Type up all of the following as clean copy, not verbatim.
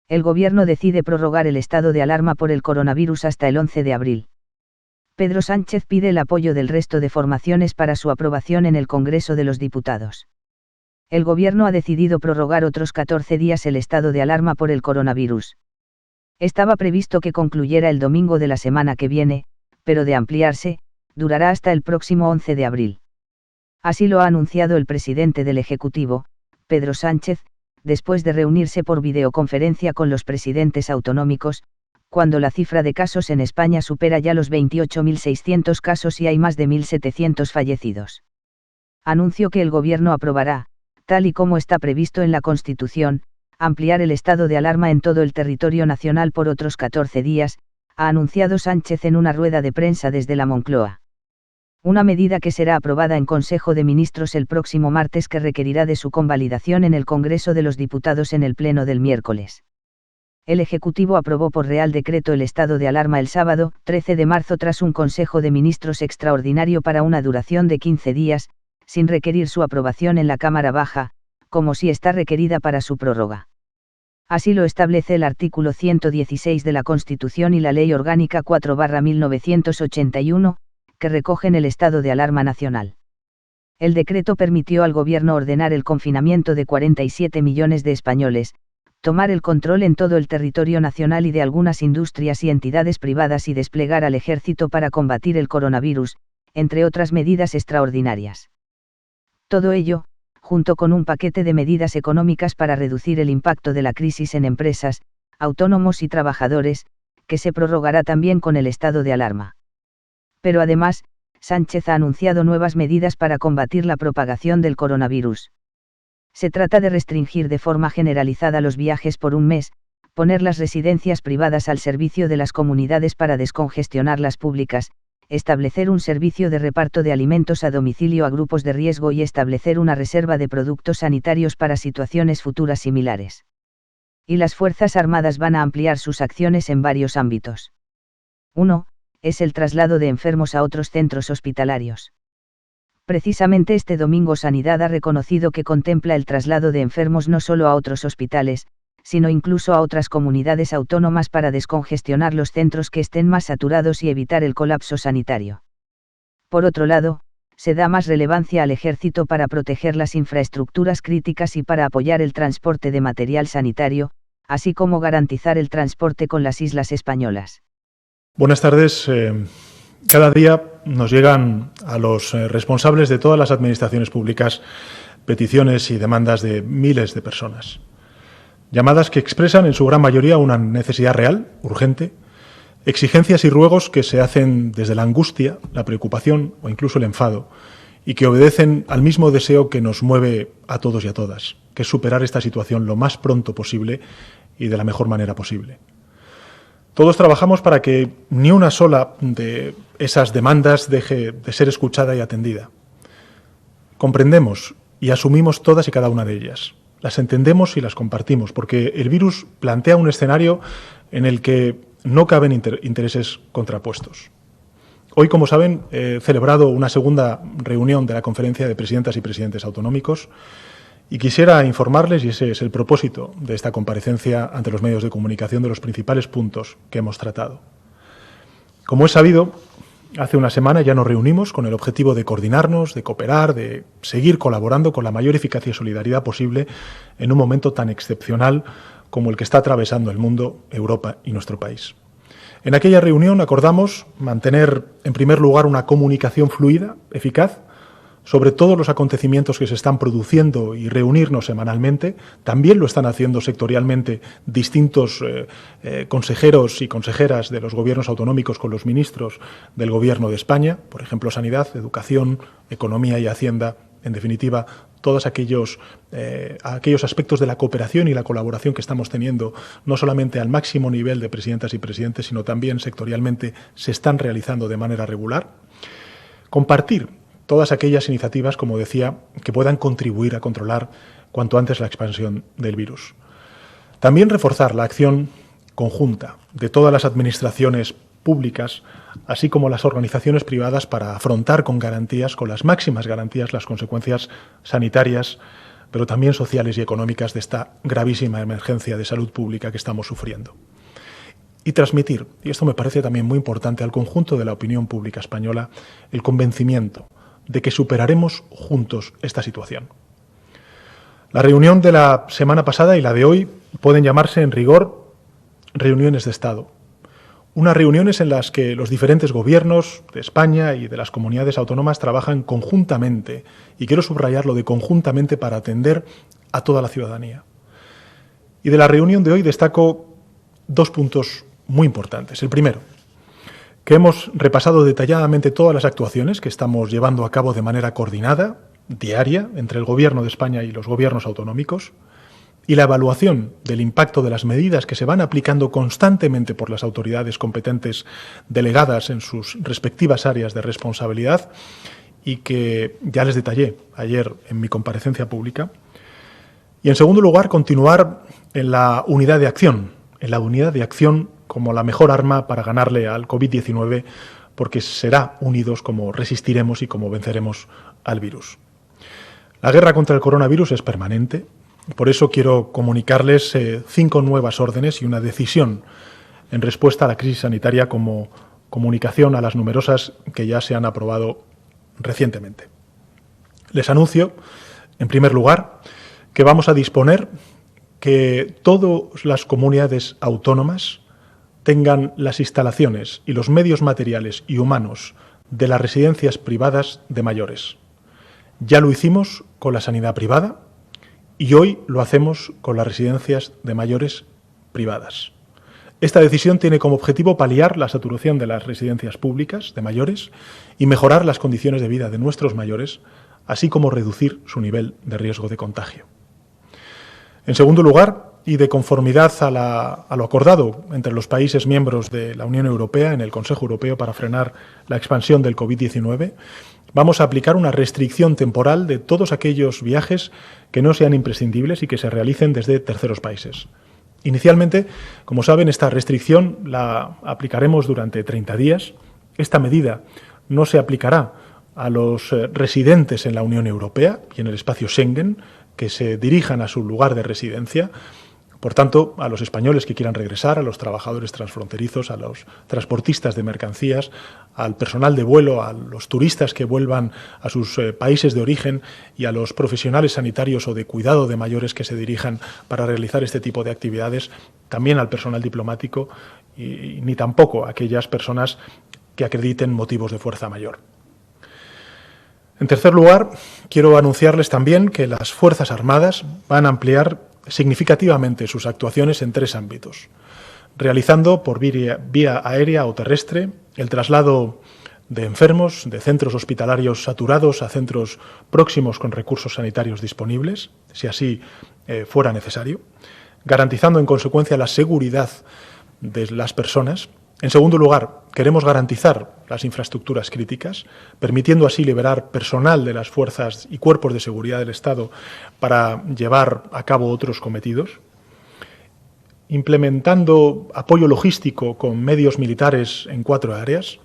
El Gobierno decide prorrogar el estado de alarma por el coronavirus hasta el 11 de abril. Pedro Sánchez pide el apoyo del resto de formaciones para su aprobación en el Congreso de los Diputados. El Gobierno ha decidido prorrogar otros 14 días el estado de alarma por el coronavirus. Estaba previsto que concluyera el domingo de la semana que viene, pero de ampliarse, durará hasta el próximo 11 de abril. Así lo ha anunciado el presidente del Ejecutivo, Pedro Sánchez, después de reunirse por videoconferencia con los presidentes autonómicos, cuando la cifra de casos en España supera ya los 28.600 casos y hay más de 1.700 fallecidos. Anunció que el Gobierno aprobará, tal y como está previsto en la Constitución, ampliar el estado de alarma en todo el territorio nacional por otros 14 días, ha anunciado Sánchez en una rueda de prensa desde la Moncloa. Una medida que será aprobada en Consejo de Ministros el próximo martes, que requerirá de su convalidación en el Congreso de los Diputados en el pleno del miércoles. El Ejecutivo aprobó por Real Decreto el estado de alarma el sábado, 13 de marzo, tras un Consejo de Ministros extraordinario para una duración de 15 días, sin requerir su aprobación en la Cámara Baja, como si está requerida para su prórroga. Así lo establece el artículo 116 de la Constitución y la Ley Orgánica 4/1981, que recogen el estado de alarma nacional. El decreto permitió al Gobierno ordenar el confinamiento de 47 millones de españoles, tomar el control en todo el territorio nacional y de algunas industrias y entidades privadas y desplegar al Ejército para combatir el coronavirus, entre otras medidas extraordinarias. Todo ello, junto con un paquete de medidas económicas para reducir el impacto de la crisis en empresas, autónomos y trabajadores, que se prorrogará también con el estado de alarma. Pero además, Sánchez ha anunciado nuevas medidas para combatir la propagación del coronavirus. Se trata de restringir de forma generalizada los viajes por un mes, poner las residencias privadas al servicio de las comunidades para descongestionar las públicas, establecer un servicio de reparto de alimentos a domicilio a grupos de riesgo y establecer una reserva de productos sanitarios para situaciones futuras similares. Y las Fuerzas Armadas van a ampliar sus acciones en varios ámbitos. 1. Es el traslado de enfermos a otros centros hospitalarios. Precisamente este domingo Sanidad ha reconocido que contempla el traslado de enfermos no solo a otros hospitales, sino incluso a otras comunidades autónomas para descongestionar los centros que estén más saturados y evitar el colapso sanitario. Por otro lado, se da más relevancia al Ejército para proteger las infraestructuras críticas y para apoyar el transporte de material sanitario, así como garantizar el transporte con las islas españolas. Buenas tardes. Cada día nos llegan a los responsables de todas las administraciones públicas peticiones y demandas de miles de personas. Llamadas que expresan en su gran mayoría una necesidad real, urgente, exigencias y ruegos que se hacen desde la angustia, la preocupación o incluso el enfado, y que obedecen al mismo deseo que nos mueve a todos y a todas, que es superar esta situación lo más pronto posible y de la mejor manera posible. Todos trabajamos para que ni una sola de esas demandas deje de ser escuchada y atendida. Comprendemos y asumimos todas y cada una de ellas. Las entendemos y las compartimos, porque el virus plantea un escenario en el que no caben intereses contrapuestos. Hoy, como saben, he celebrado una segunda reunión de la Conferencia de Presidentas y Presidentes Autonómicos y quisiera informarles, y ese es el propósito de esta comparecencia ante los medios de comunicación, de los principales puntos que hemos tratado. Como es sabido, hace una semana ya nos reunimos con el objetivo de coordinarnos, de cooperar, de seguir colaborando con la mayor eficacia y solidaridad posible en un momento tan excepcional como el que está atravesando el mundo, Europa y nuestro país. En aquella reunión acordamos mantener, en primer lugar, una comunicación fluida, eficaz, sobre todos los acontecimientos que se están produciendo y reunirnos semanalmente. También lo están haciendo sectorialmente distintos consejeros y consejeras de los gobiernos autonómicos con los ministros del Gobierno de España, por ejemplo, Sanidad, Educación, Economía y Hacienda, en definitiva, todos aquellos aspectos de la cooperación y la colaboración que estamos teniendo, no solamente al máximo nivel de presidentas y presidentes, sino también sectorialmente, se están realizando de manera regular. Compartir todas aquellas iniciativas, como decía, que puedan contribuir a controlar cuanto antes la expansión del virus. También reforzar la acción conjunta de todas las administraciones públicas, así como las organizaciones privadas, para afrontar con garantías, con las máximas garantías, las consecuencias sanitarias pero también sociales y económicas de esta gravísima emergencia de salud pública que estamos sufriendo. Y transmitir, y esto me parece también muy importante, al conjunto de la opinión pública española, el convencimiento de que superaremos juntos esta situación. La reunión de la semana pasada y la de hoy pueden llamarse en rigor reuniones de Estado. Unas reuniones en las que los diferentes gobiernos de España y de las comunidades autónomas trabajan conjuntamente, y quiero subrayarlo de conjuntamente, para atender a toda la ciudadanía. Y de la reunión de hoy destaco dos puntos muy importantes. El primero, que hemos repasado detalladamente todas las actuaciones que estamos llevando a cabo de manera coordinada, diaria, entre el Gobierno de España y los gobiernos autonómicos, y la evaluación del impacto de las medidas que se van aplicando constantemente por las autoridades competentes delegadas en sus respectivas áreas de responsabilidad y que ya les detallé ayer en mi comparecencia pública. Y en segundo lugar, continuar en la unidad de acción, como la mejor arma para ganarle al COVID-19, porque será unidos como resistiremos y como venceremos al virus. La guerra contra el coronavirus es permanente. Por eso quiero comunicarles 5 nuevas órdenes y una decisión en respuesta a la crisis sanitaria como comunicación a las numerosas que ya se han aprobado recientemente. Les anuncio, en primer lugar, que vamos a disponer que todas las comunidades autónomas tengan las instalaciones y los medios materiales y humanos de las residencias privadas de mayores. Ya lo hicimos con la sanidad privada, y hoy lo hacemos con las residencias de mayores privadas. Esta decisión tiene como objetivo paliar la saturación de las residencias públicas de mayores y mejorar las condiciones de vida de nuestros mayores, así como reducir su nivel de riesgo de contagio. En segundo lugar, y de conformidad a lo acordado entre los países miembros de la Unión Europea en el Consejo Europeo para frenar la expansión del COVID-19, vamos a aplicar una restricción temporal de todos aquellos viajes que no sean imprescindibles y que se realicen desde terceros países. Inicialmente, como saben, esta restricción la aplicaremos durante 30 días. Esta medida no se aplicará a los residentes en la Unión Europea y en el espacio Schengen que se dirijan a su lugar de residencia. Por tanto, a los españoles que quieran regresar, a los trabajadores transfronterizos, a los transportistas de mercancías, al personal de vuelo, a los turistas que vuelvan a sus países de origen y a los profesionales sanitarios o de cuidado de mayores que se dirijan para realizar este tipo de actividades, también al personal diplomático y ni tampoco a aquellas personas que acrediten motivos de fuerza mayor. En tercer lugar, quiero anunciarles también que las Fuerzas Armadas van a ampliar significativamente sus actuaciones en 3 ámbitos, realizando por vía aérea o terrestre el traslado de enfermos de centros hospitalarios saturados a centros próximos con recursos sanitarios disponibles, si así fuera necesario, garantizando en consecuencia la seguridad de las personas. En segundo lugar, queremos garantizar las infraestructuras críticas, permitiendo así liberar personal de las fuerzas y cuerpos de seguridad del Estado para llevar a cabo otros cometidos, implementando apoyo logístico con medios militares en 4 áreas,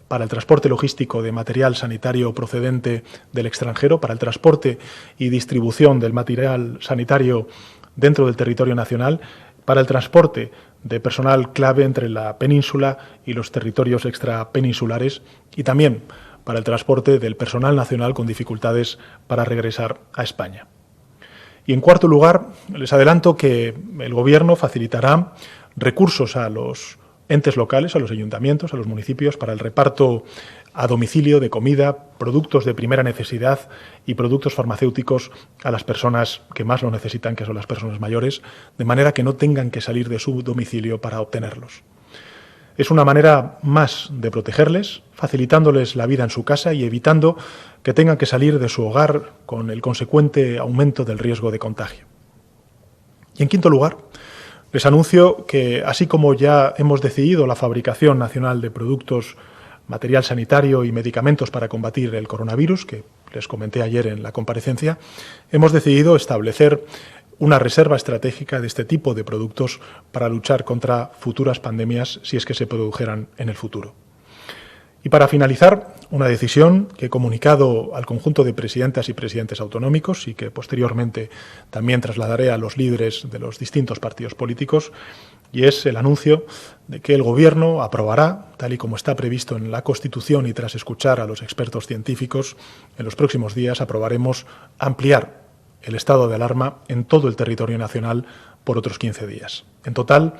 para el transporte logístico de material sanitario procedente del extranjero, para el transporte y distribución del material sanitario dentro del territorio nacional, para el transporte de personal clave entre la península y los territorios extrapeninsulares y también para el transporte del personal nacional con dificultades para regresar a España. Y en cuarto lugar, les adelanto que el Gobierno facilitará recursos a los entes locales, a los ayuntamientos, a los municipios, para el reparto a domicilio de comida, productos de primera necesidad y productos farmacéuticos a las personas que más lo necesitan, que son las personas mayores, de manera que no tengan que salir de su domicilio para obtenerlos. Es una manera más de protegerles, facilitándoles la vida en su casa y evitando que tengan que salir de su hogar con el consecuente aumento del riesgo de contagio. Y en quinto lugar, les anuncio que, así como ya hemos decidido la fabricación nacional de productos, material sanitario y medicamentos para combatir el coronavirus, que les comenté ayer en la comparecencia, hemos decidido establecer una reserva estratégica de este tipo de productos para luchar contra futuras pandemias si es que se produjeran en el futuro. Y para finalizar, una decisión que he comunicado al conjunto de presidentas y presidentes autonómicos y que posteriormente también trasladaré a los líderes de los distintos partidos políticos, y es el anuncio de que el Gobierno aprobará, tal y como está previsto en la Constitución y tras escuchar a los expertos científicos, en los próximos días aprobaremos ampliar el estado de alarma en todo el territorio nacional por otros 15 días. En total,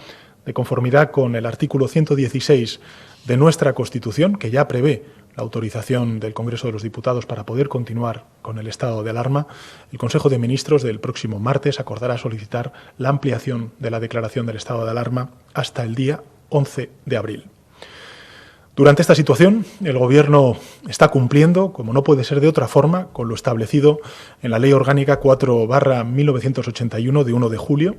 de conformidad con el artículo 116 de nuestra Constitución, que ya prevé la autorización del Congreso de los Diputados para poder continuar con el estado de alarma, el Consejo de Ministros del próximo martes acordará solicitar la ampliación de la declaración del estado de alarma hasta el día 11 de abril. Durante esta situación, el Gobierno está cumpliendo, como no puede ser de otra forma, con lo establecido en la Ley Orgánica 4/1981 de 1 de julio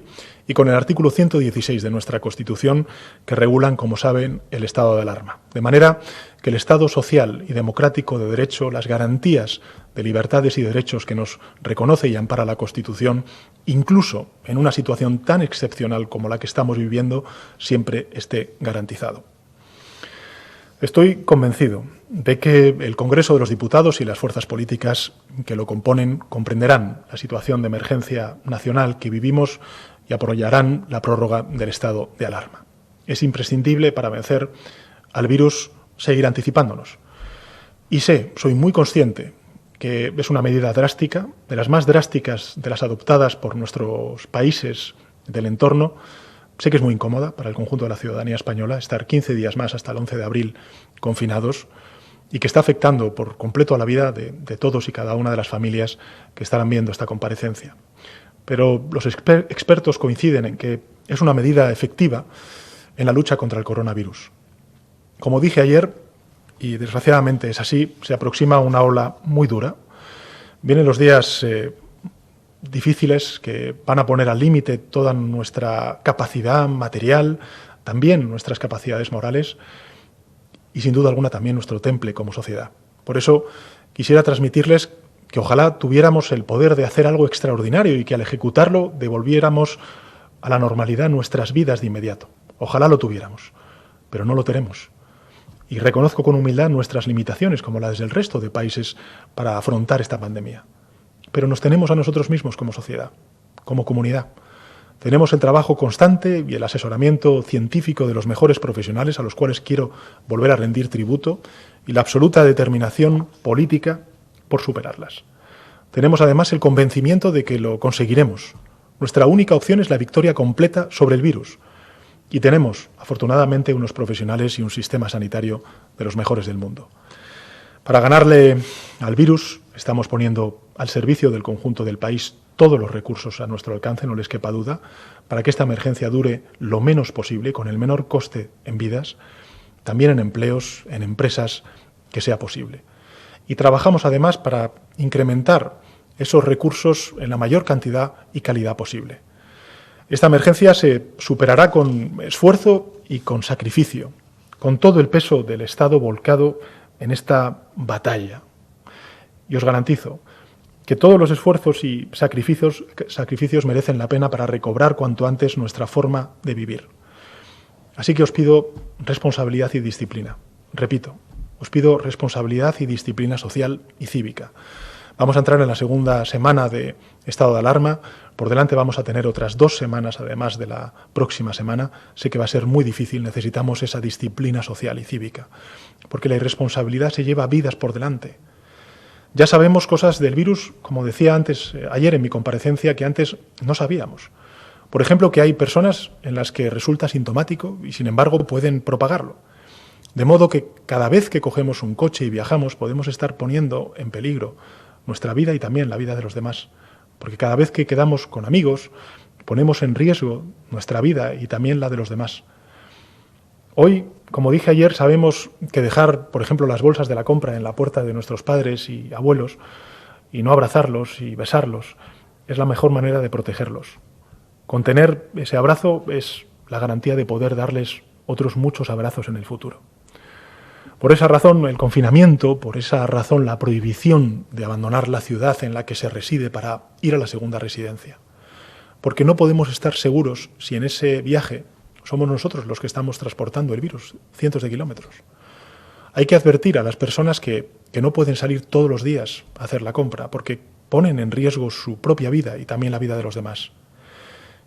y con el artículo 116 de nuestra Constitución que regulan, como saben, el estado de alarma. De manera que el Estado social y democrático de derecho, las garantías de libertades y derechos que nos reconoce y ampara la Constitución, incluso en una situación tan excepcional como la que estamos viviendo, siempre esté garantizado. Estoy convencido de que el Congreso de los Diputados y las fuerzas políticas que lo componen comprenderán la situación de emergencia nacional que vivimos y apoyarán la prórroga del estado de alarma. Es imprescindible para vencer al virus seguir anticipándonos. Y soy muy consciente que es una medida drástica, de las más drásticas de las adoptadas por nuestros países del entorno. Sé que es muy incómoda para el conjunto de la ciudadanía española estar 15 días más hasta el 11 de abril confinados y que está afectando por completo a la vida de todos y cada una de las familias que estarán viendo esta comparecencia. Pero los expertos coinciden en que es una medida efectiva en la lucha contra el coronavirus. Como dije ayer, y desgraciadamente es así, se aproxima una ola muy dura. Vienen los días difíciles que van a poner al límite toda nuestra capacidad material, también nuestras capacidades morales y sin duda alguna también nuestro temple como sociedad. Por eso quisiera transmitirles que ojalá tuviéramos el poder de hacer algo extraordinario y que al ejecutarlo devolviéramos a la normalidad nuestras vidas de inmediato. Ojalá lo tuviéramos, pero no lo tenemos. Y reconozco con humildad nuestras limitaciones, como las del resto de países, para afrontar esta pandemia. Pero nos tenemos a nosotros mismos como sociedad, como comunidad. Tenemos el trabajo constante y el asesoramiento científico de los mejores profesionales a los cuales quiero volver a rendir tributo y la absoluta determinación política por superarlas. Tenemos además el convencimiento de que lo conseguiremos. Nuestra única opción es la victoria completa sobre el virus. Y tenemos, afortunadamente, unos profesionales y un sistema sanitario de los mejores del mundo. Para ganarle al virus estamos poniendo al servicio del conjunto del país todos los recursos a nuestro alcance, no les quepa duda, para que esta emergencia dure lo menos posible, con el menor coste en vidas, también en empleos, en empresas, que sea posible. Y trabajamos además para incrementar esos recursos en la mayor cantidad y calidad posible. Esta emergencia se superará con esfuerzo y con sacrificio, con todo el peso del Estado volcado en esta batalla. Y os garantizo que todos los esfuerzos y sacrificios merecen la pena para recobrar cuanto antes nuestra forma de vivir. Así que os pido responsabilidad y disciplina. Repito, os pido responsabilidad y disciplina social y cívica. Vamos a entrar en la segunda semana de estado de alarma. Por delante vamos a tener otras 2 semanas, además de la próxima semana. Sé que va a ser muy difícil, necesitamos esa disciplina social y cívica, porque la irresponsabilidad se lleva vidas por delante. Ya sabemos cosas del virus, como decía ayer en mi comparecencia, que antes no sabíamos. Por ejemplo, que hay personas en las que resulta sintomático y, sin embargo, pueden propagarlo. De modo que cada vez que cogemos un coche y viajamos podemos estar poniendo en peligro nuestra vida y también la vida de los demás. Porque cada vez que quedamos con amigos, ponemos en riesgo nuestra vida y también la de los demás. Hoy, como dije ayer, sabemos que dejar, por ejemplo, las bolsas de la compra en la puerta de nuestros padres y abuelos y no abrazarlos y besarlos es la mejor manera de protegerlos. Contener ese abrazo es la garantía de poder darles otros muchos abrazos en el futuro. Por esa razón, el confinamiento, por esa razón, la prohibición de abandonar la ciudad en la que se reside para ir a la segunda residencia. Porque no podemos estar seguros si en ese viaje somos nosotros los que estamos transportando el virus, cientos de kilómetros. Hay que advertir a las personas que no pueden salir todos los días a hacer la compra, porque ponen en riesgo su propia vida y también la vida de los demás.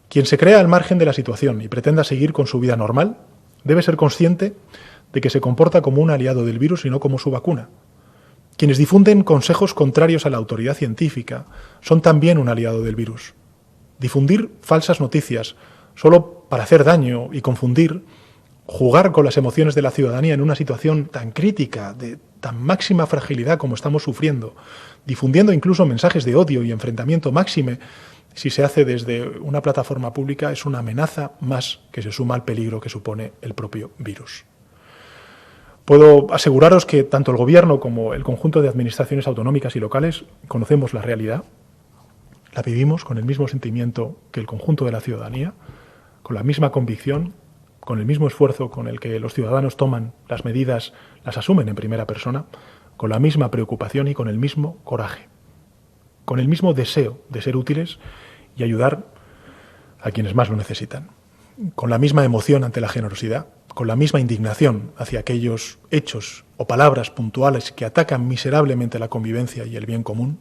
Quien se crea al margen de la situación y pretenda seguir con su vida normal, debe ser consciente de que se comporta como un aliado del virus y no como su vacuna. Quienes difunden consejos contrarios a la autoridad científica son también un aliado del virus. Difundir falsas noticias solo para hacer daño y confundir, jugar con las emociones de la ciudadanía en una situación tan crítica, de tan máxima fragilidad como estamos sufriendo, difundiendo incluso mensajes de odio y enfrentamiento máxime, si se hace desde una plataforma pública, es una amenaza más que se suma al peligro que supone el propio virus. Puedo aseguraros que tanto el Gobierno como el conjunto de administraciones autonómicas y locales conocemos la realidad, la vivimos con el mismo sentimiento que el conjunto de la ciudadanía, con la misma convicción, con el mismo esfuerzo con el que los ciudadanos toman las medidas, las asumen en primera persona, con la misma preocupación y con el mismo coraje, con el mismo deseo de ser útiles y ayudar a quienes más lo necesitan, con la misma emoción ante la generosidad, con la misma indignación hacia aquellos hechos o palabras puntuales que atacan miserablemente la convivencia y el bien común.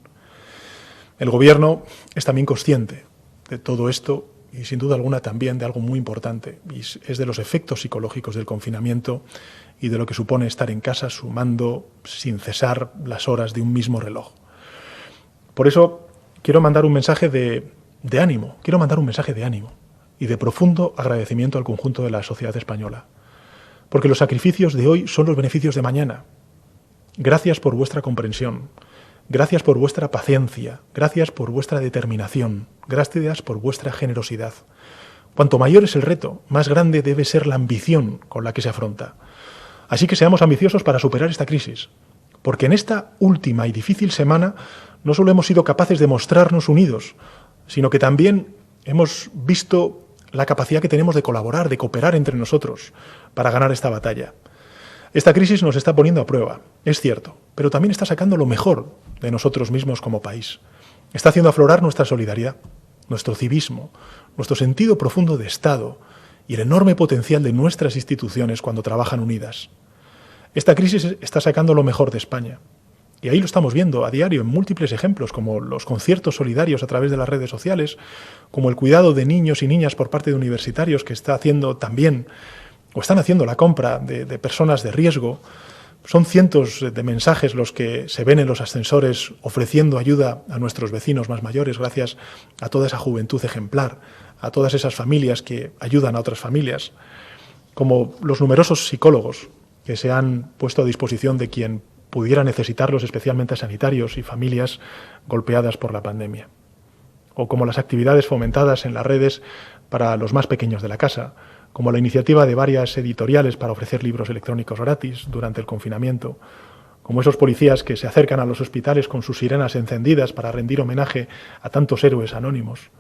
El Gobierno es también consciente de todo esto y sin duda alguna también de algo muy importante, y es de los efectos psicológicos del confinamiento y de lo que supone estar en casa sumando sin cesar las horas de un mismo reloj. Por eso quiero mandar un mensaje de ánimo y de profundo agradecimiento al conjunto de la sociedad española, porque los sacrificios de hoy son los beneficios de mañana. Gracias por vuestra comprensión, gracias por vuestra paciencia, gracias por vuestra determinación, gracias por vuestra generosidad. Cuanto mayor es el reto, más grande debe ser la ambición con la que se afronta. Así que seamos ambiciosos para superar esta crisis, porque en esta última y difícil semana no solo hemos sido capaces de mostrarnos unidos, sino que también hemos visto la capacidad que tenemos de colaborar, de cooperar entre nosotros para ganar esta batalla. Esta crisis nos está poniendo a prueba, es cierto, pero también está sacando lo mejor de nosotros mismos como país. Está haciendo aflorar nuestra solidaridad, nuestro civismo, nuestro sentido profundo de Estado y el enorme potencial de nuestras instituciones cuando trabajan unidas. Esta crisis está sacando lo mejor de España. Y ahí lo estamos viendo a diario en múltiples ejemplos, como los conciertos solidarios a través de las redes sociales, como el cuidado de niños y niñas por parte de universitarios que está haciendo también, o están haciendo la compra de personas de riesgo. Son cientos de mensajes los que se ven en los ascensores ofreciendo ayuda a nuestros vecinos más mayores gracias a toda esa juventud ejemplar, a todas esas familias que ayudan a otras familias, como los numerosos psicólogos que se han puesto a disposición de quien pudiera necesitarlos, especialmente sanitarios y familias golpeadas por la pandemia, o como las actividades fomentadas en las redes para los más pequeños de la casa, como la iniciativa de varias editoriales para ofrecer libros electrónicos gratis durante el confinamiento, como esos policías que se acercan a los hospitales con sus sirenas encendidas para rendir homenaje a tantos héroes anónimos,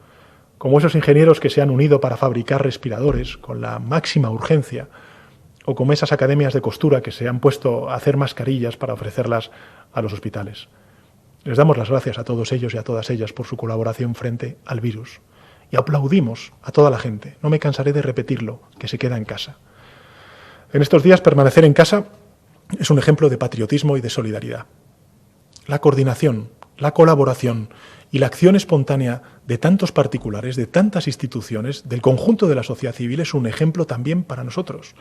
como esos ingenieros que se han unido para fabricar respiradores con la máxima urgencia, o como esas academias de costura que se han puesto a hacer mascarillas para ofrecerlas a los hospitales. Les damos las gracias a todos ellos y a todas ellas por su colaboración frente al virus. Y aplaudimos a toda la gente, no me cansaré de repetirlo, que se queda en casa. En estos días permanecer en casa es un ejemplo de patriotismo y de solidaridad. La coordinación, la colaboración y la acción espontánea de tantos particulares, de tantas instituciones, del conjunto de la sociedad civil es un ejemplo también para nosotros,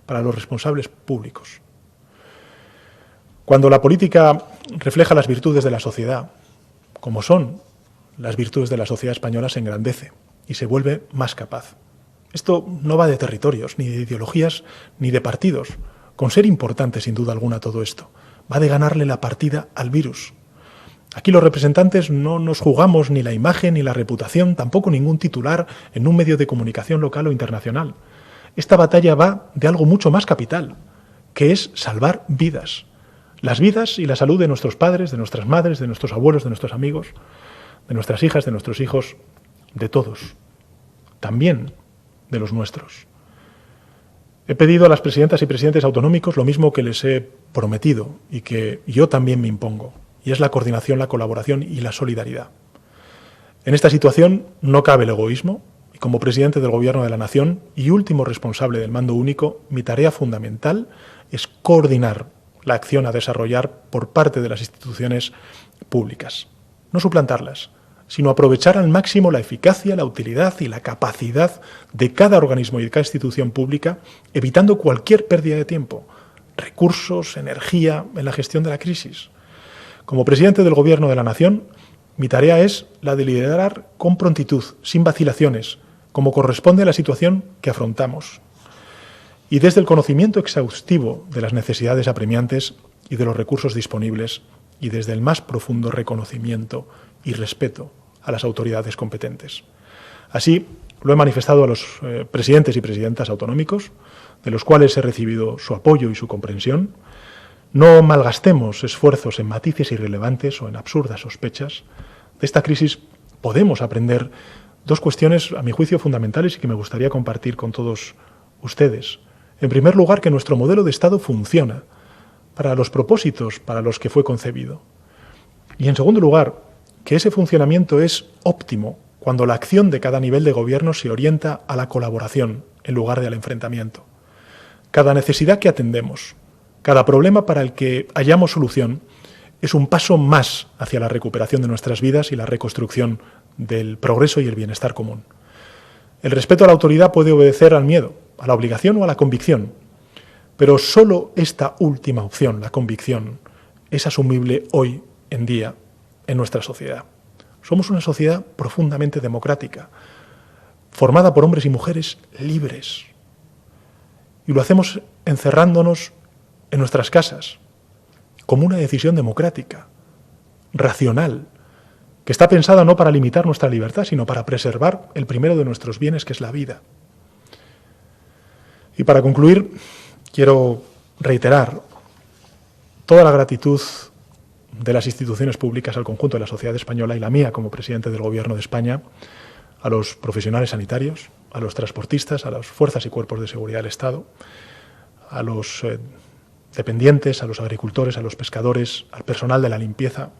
para los responsables públicos. Cuando la política refleja las virtudes de la sociedad, como son las virtudes de la sociedad española, se engrandece y se vuelve más capaz. Esto no va de territorios, ni de ideologías, ni de partidos, con ser importante sin duda alguna todo esto. Va de ganarle la partida al virus. Aquí los representantes no nos jugamos ni la imagen ni la reputación, tampoco ningún titular en un medio de comunicación local o internacional. Esta batalla va de algo mucho más capital, que es salvar vidas. Las vidas y la salud de nuestros padres, de nuestras madres, de nuestros abuelos, de nuestros amigos, de nuestras hijas, de nuestros hijos, de todos, también de los nuestros. He pedido a las presidentas y presidentes autonómicos lo mismo que les he prometido y que yo también me impongo, y es la coordinación, la colaboración y la solidaridad. En esta situación no cabe el egoísmo, y como presidente del Gobierno de la Nación y último responsable del mando único, mi tarea fundamental es coordinar la acción a desarrollar por parte de las instituciones públicas. No suplantarlas, sino aprovechar al máximo la eficacia, la utilidad y la capacidad de cada organismo y de cada institución pública, evitando cualquier pérdida de tiempo, recursos, energía en la gestión de la crisis. Como presidente del Gobierno de la Nación, mi tarea es la de liderar con prontitud, sin vacilaciones, como corresponde a la situación que afrontamos. Y desde el conocimiento exhaustivo de las necesidades apremiantes y de los recursos disponibles, y desde el más profundo reconocimiento y respeto a las autoridades competentes. Así, lo he manifestado a los presidentes y presidentas autonómicos, de los cuales he recibido su apoyo y su comprensión. No malgastemos esfuerzos en matices irrelevantes o en absurdas sospechas. De esta crisis podemos aprender dos cuestiones, a mi juicio, fundamentales y que me gustaría compartir con todos ustedes. En primer lugar, que nuestro modelo de Estado funciona para los propósitos para los que fue concebido. Y en segundo lugar, que ese funcionamiento es óptimo cuando la acción de cada nivel de gobierno se orienta a la colaboración en lugar del enfrentamiento. Cada necesidad que atendemos, cada problema para el que hallamos solución, es un paso más hacia la recuperación de nuestras vidas y la reconstrucción del progreso y el bienestar común. El respeto a la autoridad puede obedecer al miedo, a la obligación o a la convicción, pero solo esta última opción, la convicción, es asumible hoy en día en nuestra sociedad. Somos una sociedad profundamente democrática, formada por hombres y mujeres libres. Y lo hacemos encerrándonos en nuestras casas, como una decisión democrática, racional, que está pensada no para limitar nuestra libertad, sino para preservar el primero de nuestros bienes, que es la vida. Y para concluir, quiero reiterar toda la gratitud de las instituciones públicas al conjunto de la sociedad española y la mía como presidente del Gobierno de España, a los profesionales sanitarios, a los transportistas, a las fuerzas y cuerpos de seguridad del Estado, a los dependientes, a los agricultores, a los pescadores, al personal de la limpieza,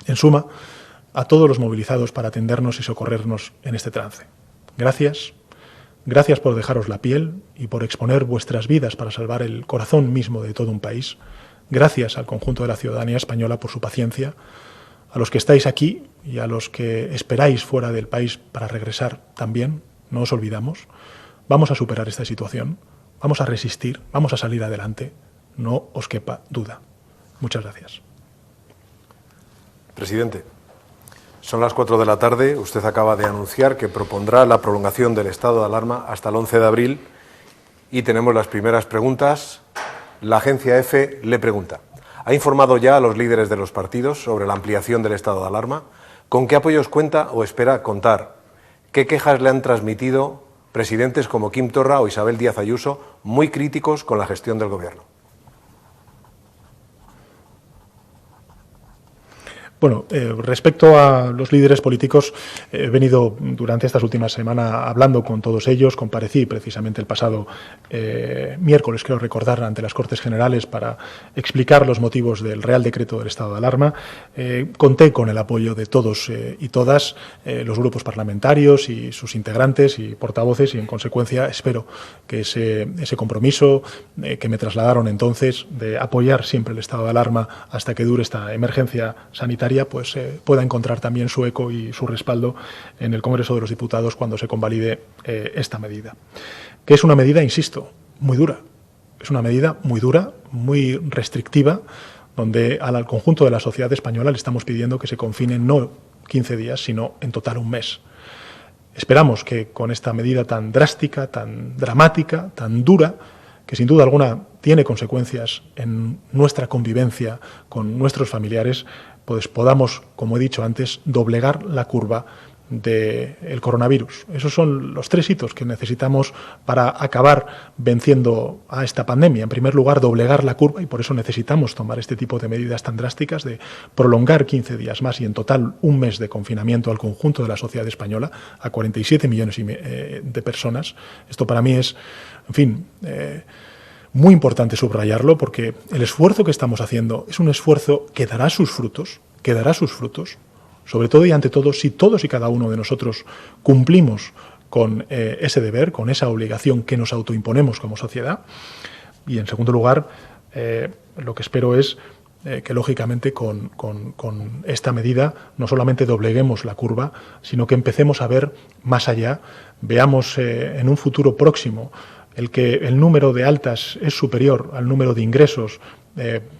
en suma, a todos los movilizados para atendernos y socorrernos en este trance. Gracias. Gracias por dejaros la piel y por exponer vuestras vidas para salvar el corazón mismo de todo un país. Gracias al conjunto de la ciudadanía española por su paciencia, a los que estáis aquí y a los que esperáis fuera del país para regresar también, no os olvidamos. Vamos a superar esta situación, vamos a resistir, vamos a salir adelante, no os quepa duda. Muchas gracias. Presidente, son las 4 de la tarde. Usted acaba de anunciar que propondrá la prolongación del estado de alarma hasta el 11 de abril y tenemos las primeras preguntas. La agencia EFE le pregunta: ¿ha informado ya a los líderes de los partidos sobre la ampliación del estado de alarma? ¿Con qué apoyos cuenta o espera contar? ¿Qué quejas le han transmitido presidentes como Quim Torra o Isabel Díaz Ayuso, muy críticos con la gestión del Gobierno? Bueno, respecto a los líderes políticos, he venido durante estas últimas semanas hablando con todos ellos. Comparecí precisamente el pasado miércoles, creo recordar, ante las Cortes Generales para explicar los motivos del Real Decreto del estado de alarma. Conté con el apoyo de todos y todas los grupos parlamentarios y sus integrantes y portavoces, y en consecuencia espero que ese compromiso que me trasladaron entonces de apoyar siempre el estado de alarma hasta que dure esta emergencia sanitaria pues pueda encontrar también su eco y su respaldo en el Congreso de los Diputados cuando se convalide esta medida. Que es una medida, insisto, muy dura. Es una medida muy dura, muy restrictiva, donde al conjunto de la sociedad española le estamos pidiendo que se confine no 15 días, sino en total un mes. Esperamos que con esta medida tan drástica, tan dramática, tan dura, que sin duda alguna tiene consecuencias en nuestra convivencia con nuestros familiares, pues podamos, como he dicho antes, doblegar la curva del coronavirus. Esos son los 3 hitos que necesitamos para acabar venciendo a esta pandemia. En primer lugar, doblegar la curva, y por eso necesitamos tomar este tipo de medidas tan drásticas de prolongar 15 días más y en total un mes de confinamiento al conjunto de la sociedad española, a 47 millones de personas. Esto para mí es, en fin, muy importante subrayarlo, porque el esfuerzo que estamos haciendo es un esfuerzo que dará sus frutos, sobre todo y ante todo si todos y cada uno de nosotros cumplimos con ese deber, con esa obligación que nos autoimponemos como sociedad. Y en segundo lugar, lo que espero es que, lógicamente, con esta medida no solamente dobleguemos la curva, sino que empecemos a ver más allá, veamos en un futuro próximo que el número de altas es superior al número de ingresos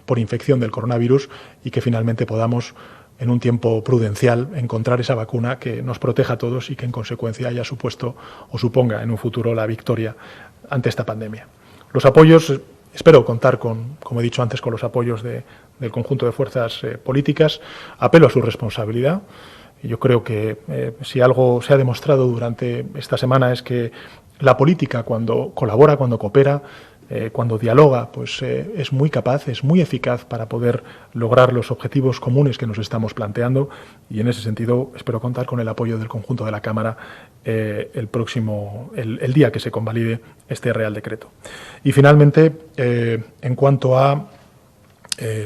por infección del coronavirus y que finalmente podamos, en un tiempo prudencial, encontrar esa vacuna que nos proteja a todos y que en consecuencia haya supuesto o suponga en un futuro la victoria ante esta pandemia. Los apoyos, espero contar como he dicho antes, con los apoyos del conjunto de fuerzas políticas. Apelo a su responsabilidad. Yo creo que si algo se ha demostrado durante esta semana es que la política, cuando colabora, cuando coopera, cuando dialoga, pues es muy capaz, es muy eficaz para poder lograr los objetivos comunes que nos estamos planteando, y en ese sentido espero contar con el apoyo del conjunto de la Cámara el día que se convalide este Real Decreto. Y finalmente, en cuanto a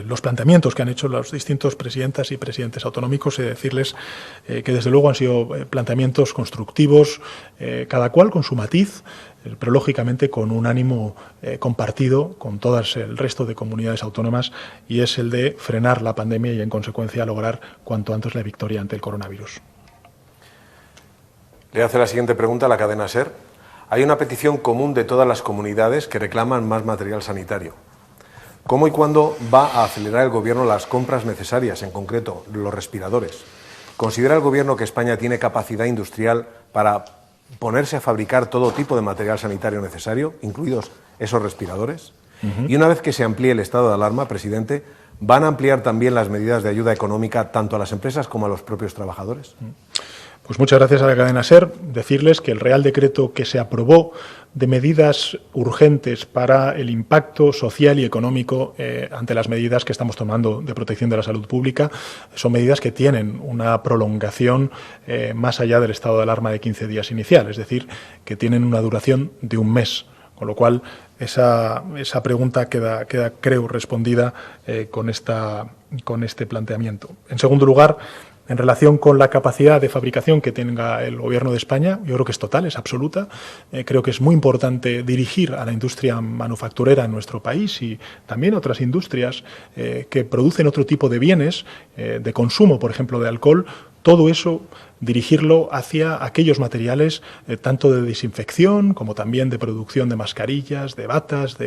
los planteamientos que han hecho los distintos presidentas y presidentes autonómicos, decirles que desde luego han sido planteamientos constructivos, cada cual con su matiz, pero lógicamente con un ánimo compartido con todas el resto de comunidades autónomas, y es el de frenar la pandemia y en consecuencia lograr cuanto antes la victoria ante el coronavirus. Le hace la siguiente pregunta a la cadena SER. Hay una petición común de todas las comunidades que reclaman más material sanitario. ¿Cómo y cuándo va a acelerar el Gobierno las compras necesarias, en concreto los respiradores? ¿Considera el Gobierno que España tiene capacidad industrial para ponerse a fabricar todo tipo de material sanitario necesario, incluidos esos respiradores? Y una vez que se amplíe el estado de alarma, presidente, ¿van a ampliar también las medidas de ayuda económica tanto a las empresas como a los propios trabajadores? Pues muchas gracias a la cadena SER. Decirles que el Real Decreto que se aprobó de medidas urgentes para el impacto social y económico ante las medidas que estamos tomando de protección de la salud pública son medidas que tienen una prolongación más allá del estado de alarma de 15 días inicial, es decir, que tienen una duración de un mes. Con lo cual, esa pregunta queda creo, respondida con este planteamiento. En segundo lugar, en relación con la capacidad de fabricación que tenga el Gobierno de España, yo creo que es total, es absoluta. Creo que es muy importante dirigir a la industria manufacturera en nuestro país y también otras industrias que producen otro tipo de bienes, de consumo, por ejemplo, de alcohol. Todo eso, dirigirlo hacia aquellos materiales tanto de desinfección como también de producción de mascarillas, de batas,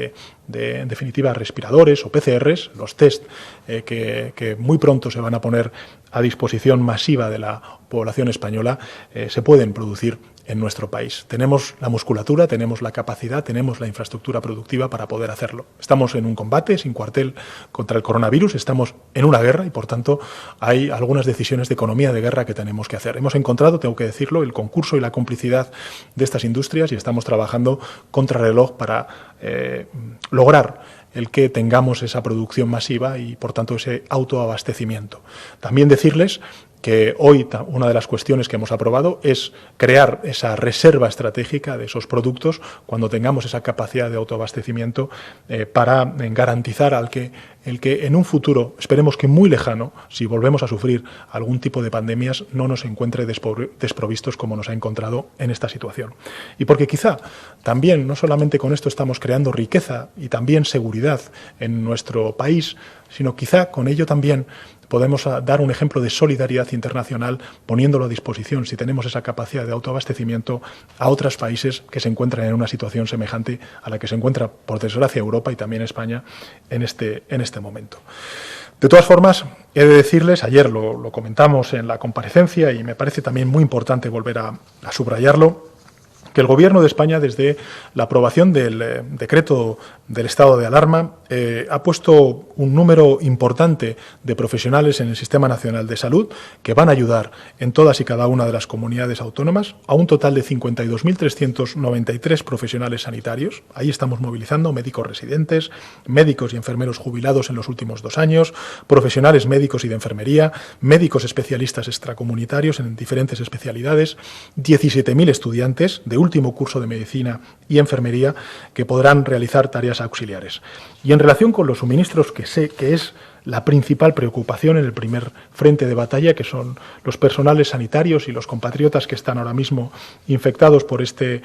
en definitiva, respiradores o PCRs, los test que muy pronto se van a poner a disposición masiva de la población española, se pueden producir en nuestro país. Tenemos la musculatura, tenemos la capacidad, tenemos la infraestructura productiva para poder hacerlo. Estamos en un combate sin cuartel contra el coronavirus, estamos en una guerra y, por tanto, hay algunas decisiones de economía de guerra que tenemos que hacer. Hemos encontrado, tengo que decirlo, el concurso y la complicidad de estas industrias y estamos trabajando contrarreloj para lograr el que tengamos esa producción masiva y, por tanto, ese autoabastecimiento. También decirles que hoy una de las cuestiones que hemos aprobado es crear esa reserva estratégica de esos productos cuando tengamos esa capacidad de autoabastecimiento para garantizar el que en un futuro, esperemos que muy lejano, si volvemos a sufrir algún tipo de pandemias, no nos encuentre desprovistos como nos ha encontrado en esta situación. Y porque quizá también, no solamente con esto estamos creando riqueza y también seguridad en nuestro país, sino quizá con ello también podemos dar un ejemplo de solidaridad internacional poniéndolo a disposición, si tenemos esa capacidad de autoabastecimiento, a otros países que se encuentran en una situación semejante a la que se encuentra, por desgracia, Europa y también España en este momento. De todas formas, he de decirles, ayer lo comentamos en la comparecencia y me parece también muy importante volver a subrayarlo, que el Gobierno de España, desde la aprobación del decreto del estado de alarma, ha puesto un número importante de profesionales en el Sistema Nacional de Salud que van a ayudar en todas y cada una de las comunidades autónomas, a un total de 52.393 profesionales sanitarios. Ahí estamos movilizando médicos residentes, médicos y enfermeros jubilados en los últimos 2 años, profesionales médicos y de enfermería, médicos especialistas extracomunitarios en diferentes especialidades, 17.000 estudiantes de último curso de medicina y enfermería que podrán realizar tareas auxiliares. Y en relación con los suministros, que sé que es la principal preocupación en el primer frente de batalla, que son los personales sanitarios y los compatriotas que están ahora mismo infectados por este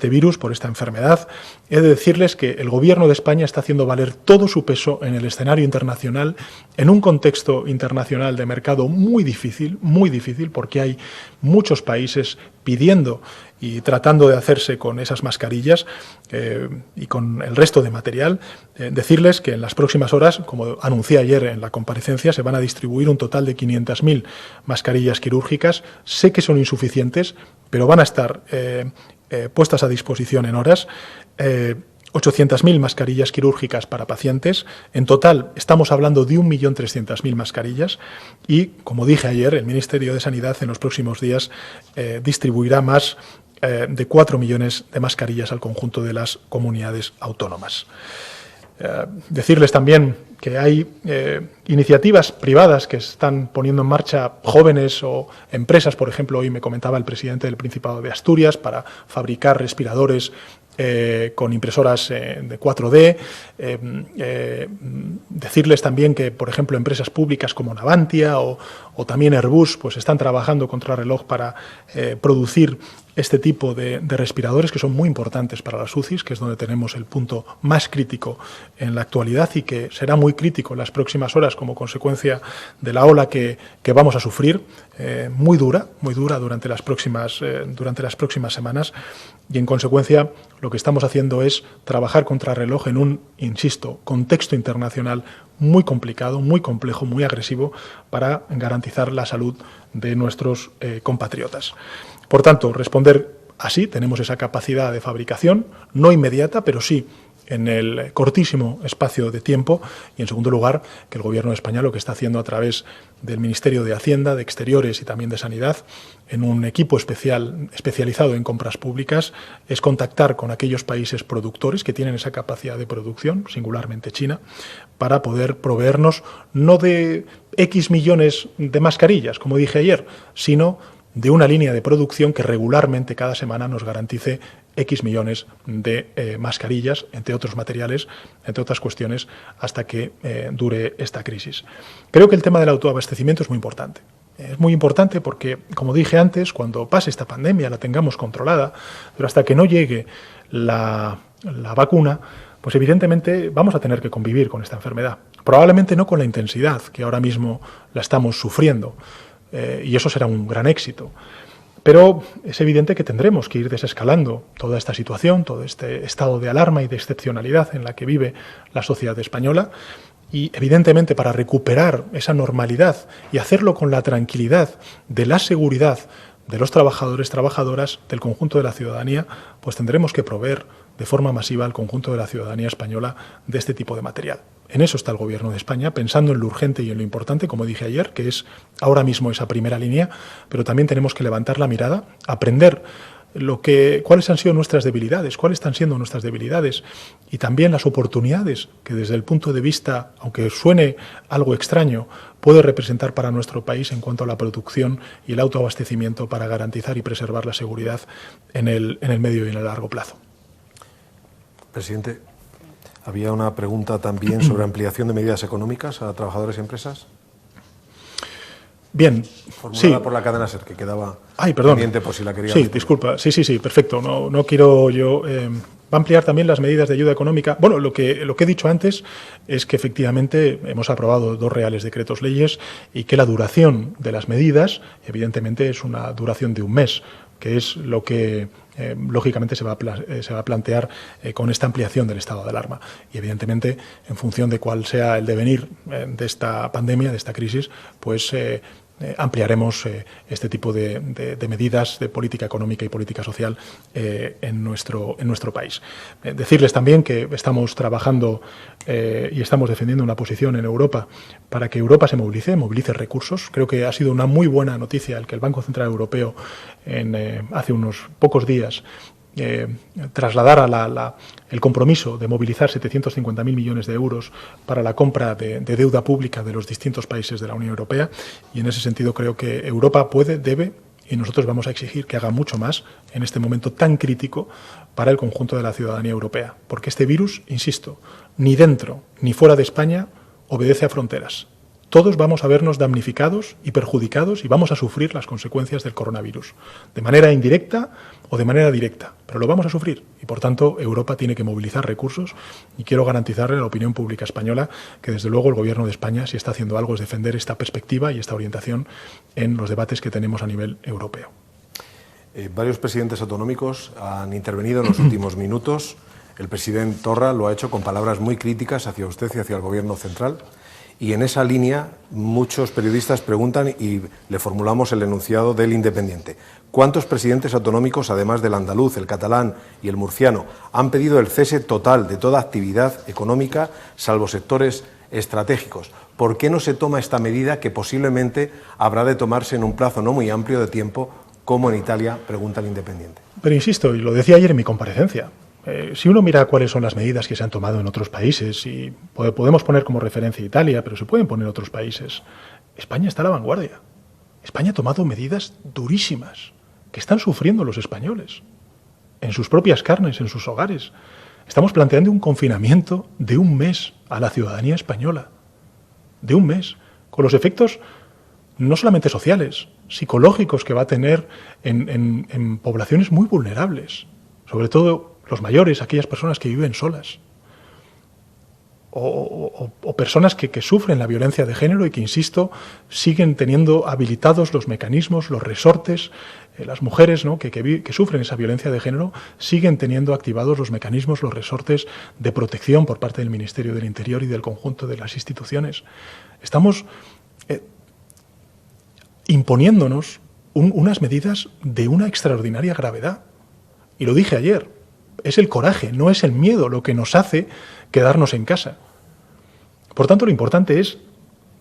virus, por esta enfermedad. He de decirles que el Gobierno de España está haciendo valer todo su peso en el escenario internacional, en un contexto internacional de mercado muy difícil, porque hay muchos países pidiendo y tratando de hacerse con esas mascarillas y con el resto de material. Decirles que en las próximas horas, como anuncié ayer en la comparecencia, se van a distribuir un total de 500.000 mascarillas quirúrgicas. Sé que son insuficientes, pero van a estar puestas a disposición en horas. 800.000 mascarillas quirúrgicas para pacientes. En total estamos hablando de 1.300.000 mascarillas y, como dije ayer, el Ministerio de Sanidad en los próximos días distribuirá más de 4 millones de mascarillas al conjunto de las comunidades autónomas. Decirles también que hay iniciativas privadas que están poniendo en marcha jóvenes o empresas. Por ejemplo, hoy me comentaba el presidente del Principado de Asturias para fabricar respiradores con impresoras de 4D. Decirles también que, por ejemplo, empresas públicas como Navantia o también Airbus pues están trabajando contrarreloj para producir este tipo de respiradores que son muy importantes para las UCIs, que es donde tenemos el punto más crítico en la actualidad y que será muy crítico en las próximas horas como consecuencia de la ola que vamos a sufrir, muy dura durante las próximas semanas. Y, en consecuencia, lo que estamos haciendo es trabajar contrarreloj en un, insisto, contexto internacional muy complicado, muy complejo, muy agresivo, para garantizar la salud de nuestros compatriotas. Por tanto, responder así, tenemos esa capacidad de fabricación, no inmediata, pero sí en el cortísimo espacio de tiempo. Y, en segundo lugar, que el Gobierno de España lo que está haciendo a través del Ministerio de Hacienda, de Exteriores y también de Sanidad, en un equipo especializado en compras públicas, es contactar con aquellos países productores que tienen esa capacidad de producción, singularmente China, para poder proveernos no de X millones de mascarillas, como dije ayer, sino de una línea de producción que regularmente cada semana nos garantice X millones de mascarillas, entre otros materiales, entre otras cuestiones, hasta que dure esta crisis. Creo que el tema del autoabastecimiento es muy importante. Es muy importante porque, como dije antes, cuando pase esta pandemia, la tengamos controlada, pero hasta que no llegue la vacuna, pues evidentemente vamos a tener que convivir con esta enfermedad. Probablemente no con la intensidad que ahora mismo la estamos sufriendo, y eso será un gran éxito. Pero es evidente que tendremos que ir desescalando toda esta situación, todo este estado de alarma y de excepcionalidad en la que vive la sociedad española. Y, evidentemente, para recuperar esa normalidad y hacerlo con la tranquilidad de la seguridad de los trabajadores, trabajadoras, del conjunto de la ciudadanía, pues tendremos que proveer de forma masiva al conjunto de la ciudadanía española de este tipo de material. En eso está el Gobierno de España, pensando en lo urgente y en lo importante, como dije ayer, que es ahora mismo esa primera línea, pero también tenemos que levantar la mirada, aprender cuáles han sido nuestras debilidades, cuáles están siendo nuestras debilidades y también las oportunidades que, desde el punto de vista, aunque suene algo extraño, puede representar para nuestro país en cuanto a la producción y el autoabastecimiento para garantizar y preservar la seguridad en el medio y en el largo plazo. Presidente, había una pregunta también sobre ampliación de medidas económicas a trabajadores y empresas. Bien, formulada sí. por la cadena SER, que quedaba perdón. pendiente por si la quería. Sí, disculpa. Sí, perfecto. No quiero yo... va a ampliar también las medidas de ayuda económica. Bueno, lo que he dicho antes es que efectivamente hemos aprobado 2 reales decretos leyes y que la duración de las medidas, evidentemente, es una duración de un mes, que es lo que lógicamente se va a plantear con esta ampliación del estado de alarma. Y, evidentemente, en función de cuál sea el devenir de esta pandemia, de esta crisis, pues ampliaremos este tipo de medidas de política económica y política social en nuestro país. Decirles también que estamos trabajando y estamos defendiendo una posición en Europa para que Europa se movilice recursos. Creo que ha sido una muy buena noticia el que el Banco Central Europeo hace unos pocos días trasladara el compromiso de movilizar 750.000 millones de euros para la compra de deuda pública de los distintos países de la Unión Europea, y en ese sentido creo que Europa puede, debe, y nosotros vamos a exigir que haga mucho más en este momento tan crítico para el conjunto de la ciudadanía europea, porque este virus, insisto, ni dentro ni fuera de España obedece a fronteras. Todos vamos a vernos damnificados y perjudicados y vamos a sufrir las consecuencias del coronavirus, de manera indirecta o de manera directa, pero lo vamos a sufrir y, por tanto, Europa tiene que movilizar recursos y quiero garantizarle a la opinión pública española que, desde luego, el Gobierno de España, si está haciendo algo, es defender esta perspectiva y esta orientación en los debates que tenemos a nivel europeo. Varios presidentes autonómicos han intervenido en los últimos minutos. El presidente Torra lo ha hecho con palabras muy críticas hacia usted y hacia el Gobierno central. Y en esa línea muchos periodistas preguntan y le formulamos el enunciado del Independiente. ¿Cuántos presidentes autonómicos, además del andaluz, el catalán y el murciano, han pedido el cese total de toda actividad económica, salvo sectores estratégicos? ¿Por qué no se toma esta medida que posiblemente habrá de tomarse en un plazo no muy amplio de tiempo, como en Italia, pregunta el Independiente? Pero insisto, y lo decía ayer en mi comparecencia, si uno mira cuáles son las medidas que se han tomado en otros países, y podemos poner como referencia Italia, pero se pueden poner otros países, España está a la vanguardia. España ha tomado medidas durísimas que están sufriendo los españoles en sus propias carnes, en sus hogares. Estamos planteando un confinamiento de un mes a la ciudadanía española, de un mes, con los efectos no solamente sociales, psicológicos que va a tener en poblaciones muy vulnerables, sobre todo los mayores, aquellas personas que viven solas, o personas que sufren la violencia de género y que, insisto, siguen teniendo habilitados los mecanismos, los resortes, las mujeres, ¿no?, que sufren esa violencia de género, siguen teniendo activados los mecanismos, los resortes de protección por parte del Ministerio del Interior y del conjunto de las instituciones. Estamos imponiéndonos unas medidas de una extraordinaria gravedad. Y lo dije ayer, es el coraje, no es el miedo lo que nos hace quedarnos en casa. Por tanto, lo importante es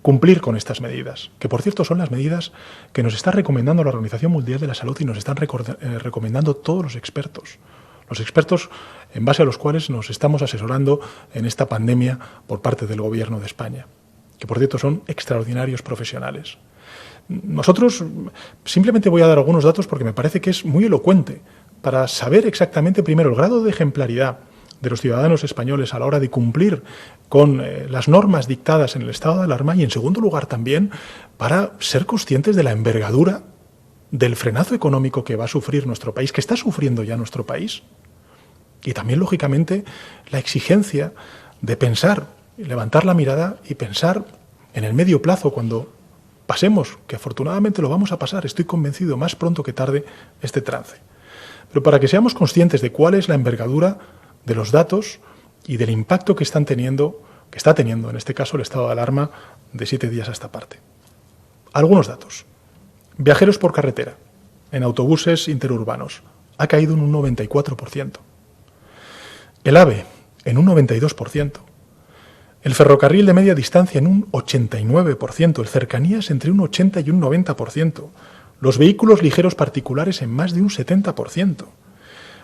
cumplir con estas medidas, que por cierto son las medidas que nos está recomendando la Organización Mundial de la Salud y nos están recomendando todos los expertos en base a los cuales nos estamos asesorando en esta pandemia por parte del Gobierno de España, que por cierto son extraordinarios profesionales. Nosotros, simplemente voy a dar algunos datos porque me parece que es muy elocuente para saber exactamente, primero, el grado de ejemplaridad de los ciudadanos españoles a la hora de cumplir con las normas dictadas en el estado de alarma y, en segundo lugar, también para ser conscientes de la envergadura del frenazo económico que va a sufrir nuestro país, que está sufriendo ya nuestro país. Y también, lógicamente, la exigencia de pensar, levantar la mirada y pensar en el medio plazo cuando pasemos, que afortunadamente lo vamos a pasar, estoy convencido, más pronto que tarde, este trance. Pero para que seamos conscientes de cuál es la envergadura de los datos y del impacto que está teniendo en este caso el estado de alarma de 7 días a esta parte. Algunos datos. Viajeros por carretera, en autobuses interurbanos, ha caído en un 94%. El AVE, en un 92%. El ferrocarril de media distancia en un 89%, el cercanías entre un 80 y un 90%, los vehículos ligeros particulares en más de un 70%.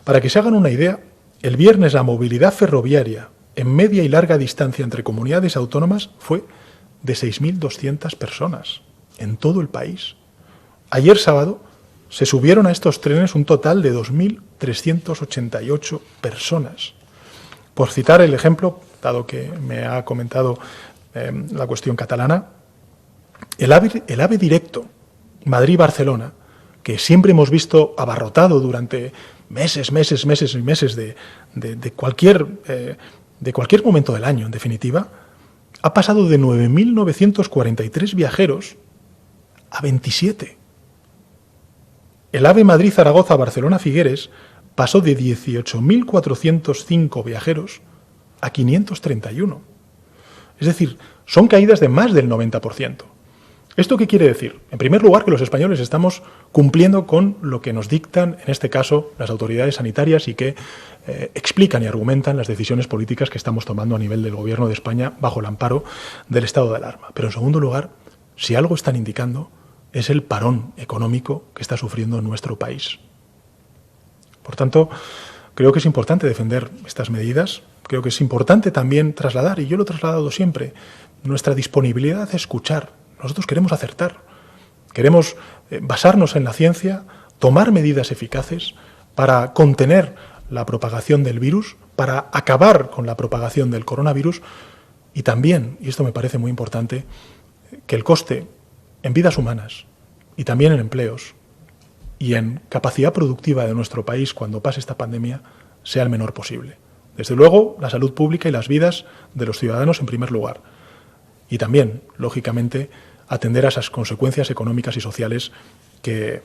Para que se hagan una idea, el viernes la movilidad ferroviaria en media y larga distancia entre comunidades autónomas fue de 6.200 personas en todo el país. Ayer sábado se subieron a estos trenes un total de 2.388 personas. Por citar el ejemplo, dado que me ha comentado la cuestión catalana, el AVE directo Madrid-Barcelona, que siempre hemos visto abarrotado durante meses de cualquier momento del año, en definitiva, ha pasado de 9.943 viajeros a 27. El AVE Madrid-Zaragoza-Barcelona-Figueres pasó de 18.405 viajeros a 531. Es decir, son caídas de más del 90%. ¿Esto qué quiere decir? En primer lugar, que los españoles estamos cumpliendo con lo que nos dictan, en este caso, las autoridades sanitarias y que explican y argumentan las decisiones políticas que estamos tomando a nivel del Gobierno de España bajo el amparo del estado de alarma. Pero en segundo lugar, si algo están indicando, es el parón económico que está sufriendo nuestro país. Por tanto, creo que es importante defender estas medidas, creo que es importante también trasladar, y yo lo he trasladado siempre, nuestra disponibilidad a escuchar. Nosotros queremos acertar, queremos basarnos en la ciencia, tomar medidas eficaces para contener la propagación del virus, para acabar con la propagación del coronavirus, Y también, y esto me parece muy importante, que el coste en vidas humanas y también en empleos y en capacidad productiva de nuestro país cuando pase esta pandemia sea el menor posible. Desde luego, la salud pública y las vidas de los ciudadanos en primer lugar. Y también, lógicamente, atender a esas consecuencias económicas y sociales que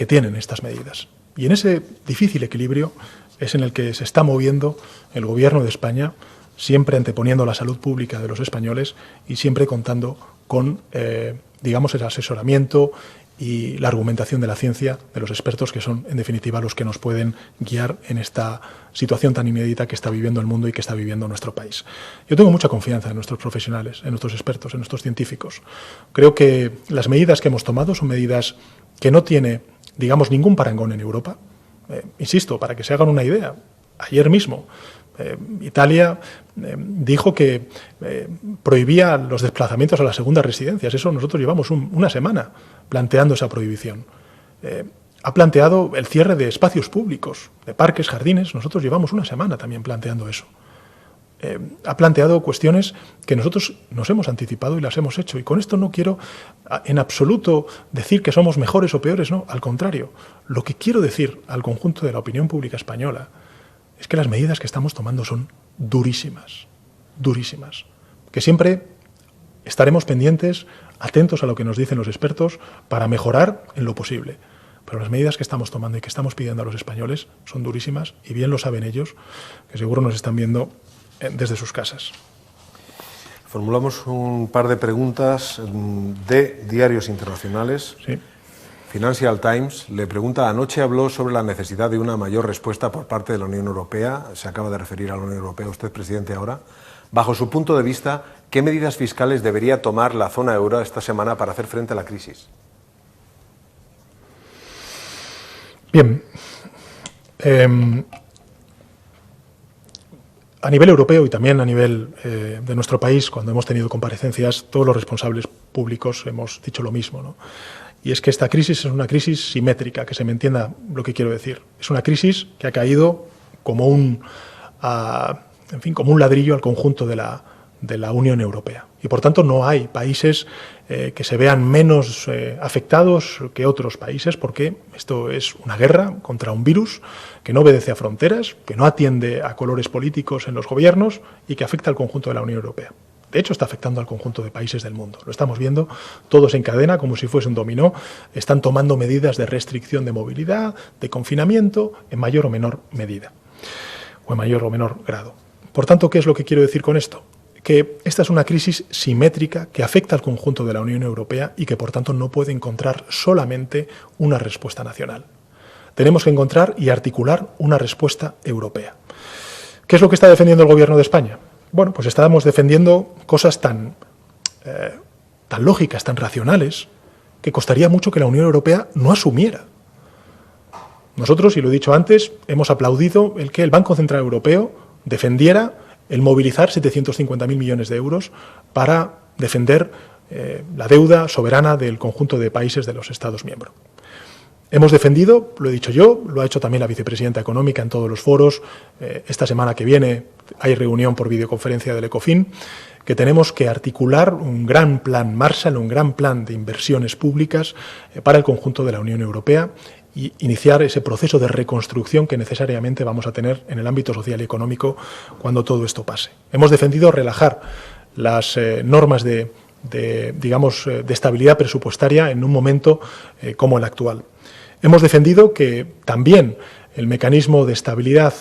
tienen estas medidas. Y en ese difícil equilibrio es en el que se está moviendo el Gobierno de España, siempre anteponiendo la salud pública de los españoles y siempre contando con, digamos, el asesoramiento y la argumentación de la ciencia, de los expertos, que son, en definitiva, los que nos pueden guiar en esta situación tan inédita que está viviendo el mundo y que está viviendo nuestro país. Yo tengo mucha confianza en nuestros profesionales, en nuestros expertos, en nuestros científicos. Creo que las medidas que hemos tomado son medidas que no tiene, digamos, ningún parangón en Europa. Insisto, para que se hagan una idea, ayer mismo Italia dijo que prohibía los desplazamientos a las segundas residencias. Eso nosotros llevamos una semana planteando esa prohibición. Ha planteado el cierre de espacios públicos, de parques, jardines. Nosotros llevamos una semana también planteando eso. Ha planteado cuestiones que nosotros nos hemos anticipado y las hemos hecho. Y con esto no quiero en absoluto decir que somos mejores o peores, no, al contrario. Lo que quiero decir al conjunto de la opinión pública española es que las medidas que estamos tomando son durísimas, durísimas. Que siempre estaremos pendientes, atentos a lo que nos dicen los expertos para mejorar en lo posible. Pero las medidas que estamos tomando y que estamos pidiendo a los españoles son durísimas y bien lo saben ellos, que seguro nos están viendo desde sus casas. Formulamos un par de preguntas de diarios internacionales. Sí. Financial Times le pregunta, anoche habló sobre la necesidad de una mayor respuesta por parte de la Unión Europea, se acaba de referir a la Unión Europea, usted presidente ahora. Bajo su punto de vista, ¿qué medidas fiscales debería tomar la zona euro esta semana para hacer frente a la crisis? Bien. A nivel europeo y también a nivel de nuestro país, cuando hemos tenido comparecencias, todos los responsables públicos hemos dicho lo mismo, ¿no? Y es que esta crisis es una crisis simétrica, que se me entienda lo que quiero decir. Es una crisis que ha caído como como un ladrillo al conjunto de la Unión Europea. Y por tanto no hay países que se vean menos afectados que otros países, porque esto es una guerra contra un virus que no obedece a fronteras, que no atiende a colores políticos en los gobiernos y que afecta al conjunto de la Unión Europea. De hecho, está afectando al conjunto de países del mundo. Lo estamos viendo, todos en cadena, como si fuese un dominó. Están tomando medidas de restricción de movilidad, de confinamiento, en mayor o menor medida, o en mayor o menor grado. Por tanto, ¿qué es lo que quiero decir con esto? Que esta es una crisis simétrica que afecta al conjunto de la Unión Europea y que, por tanto, no puede encontrar solamente una respuesta nacional. Tenemos que encontrar y articular una respuesta europea. ¿Qué es lo que está defendiendo el Gobierno de España? Bueno, pues estábamos defendiendo cosas tan lógicas, tan racionales, que costaría mucho que la Unión Europea no asumiera. Nosotros, y lo he dicho antes, hemos aplaudido el que el Banco Central Europeo defendiera el movilizar 750.000 millones de euros para defender la deuda soberana del conjunto de países de los Estados miembros. Hemos defendido, lo he dicho yo, lo ha hecho también la vicepresidenta económica en todos los foros. Esta semana que viene hay reunión por videoconferencia del ECOFIN, que tenemos que articular un gran plan Marshall, un gran plan de inversiones públicas para el conjunto de la Unión Europea y iniciar ese proceso de reconstrucción que necesariamente vamos a tener en el ámbito social y económico cuando todo esto pase. Hemos defendido relajar las normas de estabilidad presupuestaria en un momento como el actual. Hemos defendido que también el mecanismo de estabilidad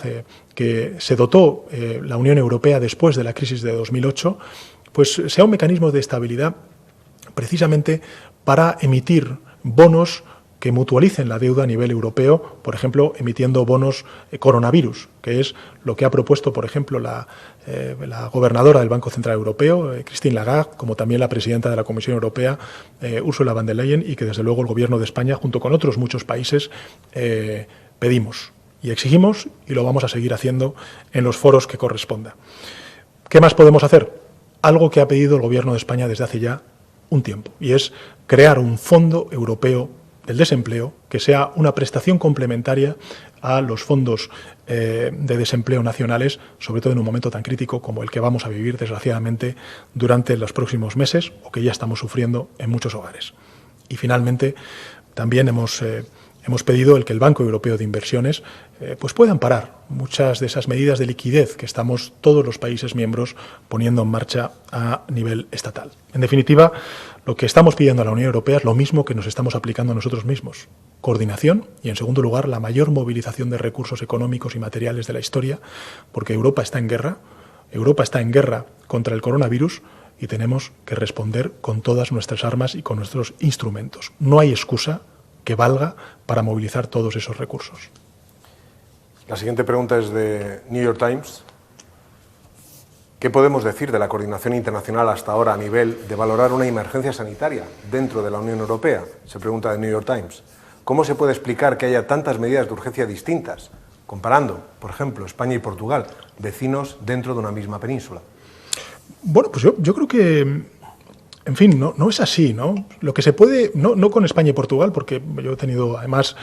que se dotó la Unión Europea después de la crisis de 2008, pues sea un mecanismo de estabilidad precisamente para emitir bonos que mutualicen la deuda a nivel europeo, por ejemplo, emitiendo bonos coronavirus, que es lo que ha propuesto, por ejemplo, la gobernadora del Banco Central Europeo, Christine Lagarde, como también la presidenta de la Comisión Europea, Ursula von der Leyen, y que desde luego el Gobierno de España, junto con otros muchos países, pedimos y exigimos, y lo vamos a seguir haciendo en los foros que corresponda. ¿Qué más podemos hacer? Algo que ha pedido el Gobierno de España desde hace ya un tiempo, y es crear un fondo europeo del desempleo, que sea una prestación complementaria a los fondos de desempleo nacionales, sobre todo en un momento tan crítico como el que vamos a vivir, desgraciadamente, durante los próximos meses o que ya estamos sufriendo en muchos hogares. Y finalmente, también hemos pedido que el Banco Europeo de Inversiones pues pueda amparar muchas de esas medidas de liquidez que estamos todos los países miembros poniendo en marcha a nivel estatal. En definitiva, lo que estamos pidiendo a la Unión Europea es lo mismo que nos estamos aplicando a nosotros mismos. Coordinación y, en segundo lugar, la mayor movilización de recursos económicos y materiales de la historia, porque Europa está en guerra contra el coronavirus y tenemos que responder con todas nuestras armas y con nuestros instrumentos. No hay excusa que valga para movilizar todos esos recursos. La siguiente pregunta es de New York Times. ¿Qué podemos decir de la coordinación internacional hasta ahora a nivel de valorar una emergencia sanitaria dentro de la Unión Europea? Se pregunta de New York Times. ¿Cómo se puede explicar que haya tantas medidas de urgencia distintas, comparando, por ejemplo, España y Portugal, vecinos dentro de una misma península? Bueno, pues yo creo que, en fin, no es así, ¿no? Lo que se puede, no con España y Portugal, porque yo he tenido además